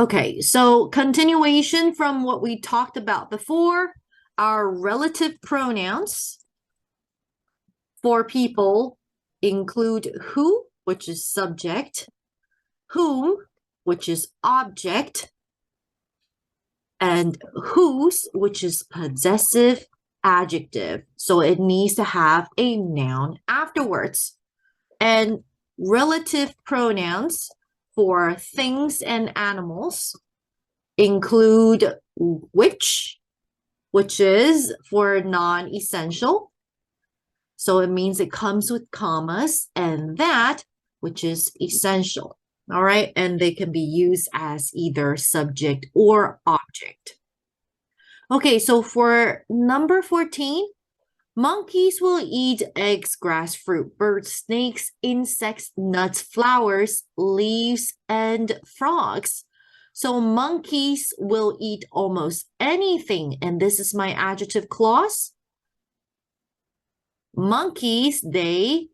Okay, so continuation from what we talked about before, our relative pronouns for people include who, which is subject, whom, which is object, and whose, which is possessive adjective. So it needs to have a noun afterwards. And relative pronouns for things and animals include which is for non-essential. So it means it comes with commas, and that, which is essential. All right, and they can be used as either subject or object. Okay, so for number 14, monkeys will eat eggs, grass, fruit, birds, snakes, insects, nuts, flowers, leaves, and frogs. So monkeys will eat almost anything, and this is my adjective clause. Monkeys, they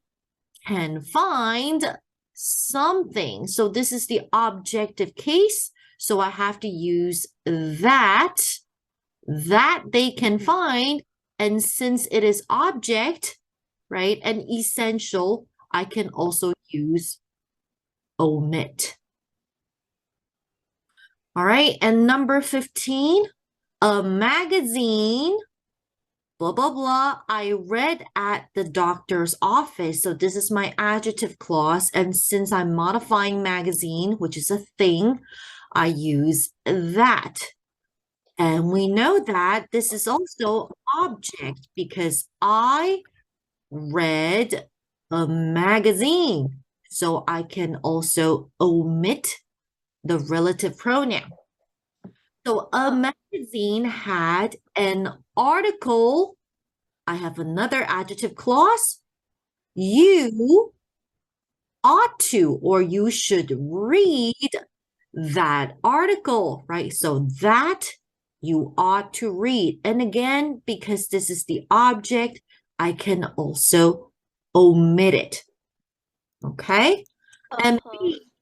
can find something. So this is the objective case. So I have to use that they can find. And since it is object, right, and essential, I can also use omit. All right, and number 15, a magazine, blah, blah, blah, I read at the doctor's office. So this is my adjective clause. And since I'm modifying magazine, which is a thing, I use that. And we know that this is also object because I read a magazine. So I can also omit the relative pronoun. So a magazine had an article. I have another adjective clause. You ought to, or you should read that article, right? So that you ought to read. And again, because this is the object, I can also omit it. Okay? And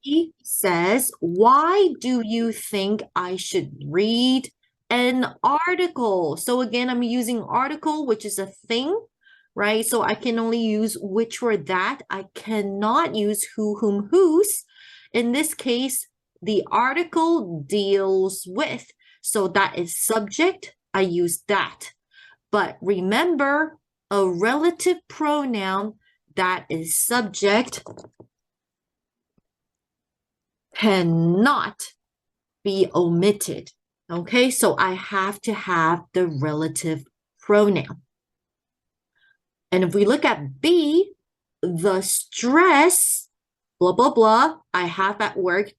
B says, why do you think I should read an article? So again, I'm using article, which is a thing, right? So I can only use which or that. I cannot use who, whom, whose. In this case, the article deals with. So that is subject. I use that. But remember, a relative pronoun that is subject cannot be omitted. Okay, so I have to have the relative pronoun. And if we look at B, the stress, blah, blah, blah, I have at work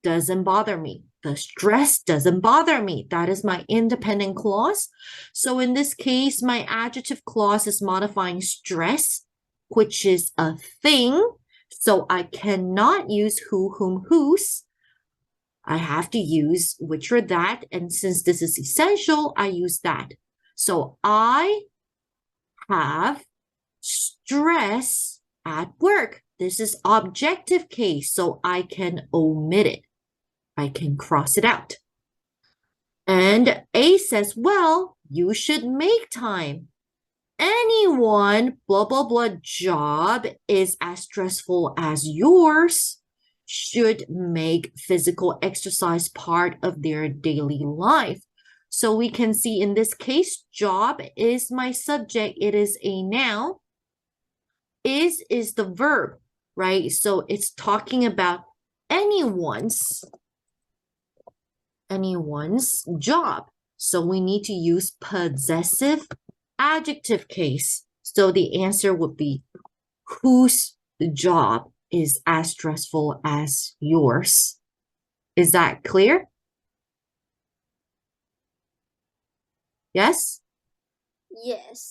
doesn't bother me. The stress doesn't bother me. That is my independent clause. So in this case, my adjective clause is modifying stress, which is a thing. So I cannot use who, whom, whose. I have to use which or that. And since this is essential, I use that. So I have stress at work. This is objective case, so I can omit it. I can cross it out. And A says, well, you should make time. Anyone, blah, blah, blah, job is as stressful as yours should make physical exercise part of their daily life. So we can see in this case, job is my subject. It is a noun. Is the verb, right? So it's talking about anyone's job. So we need to use possessive adjective case. So the answer would be whose job is as stressful as yours. Is that clear? Yes? Yes.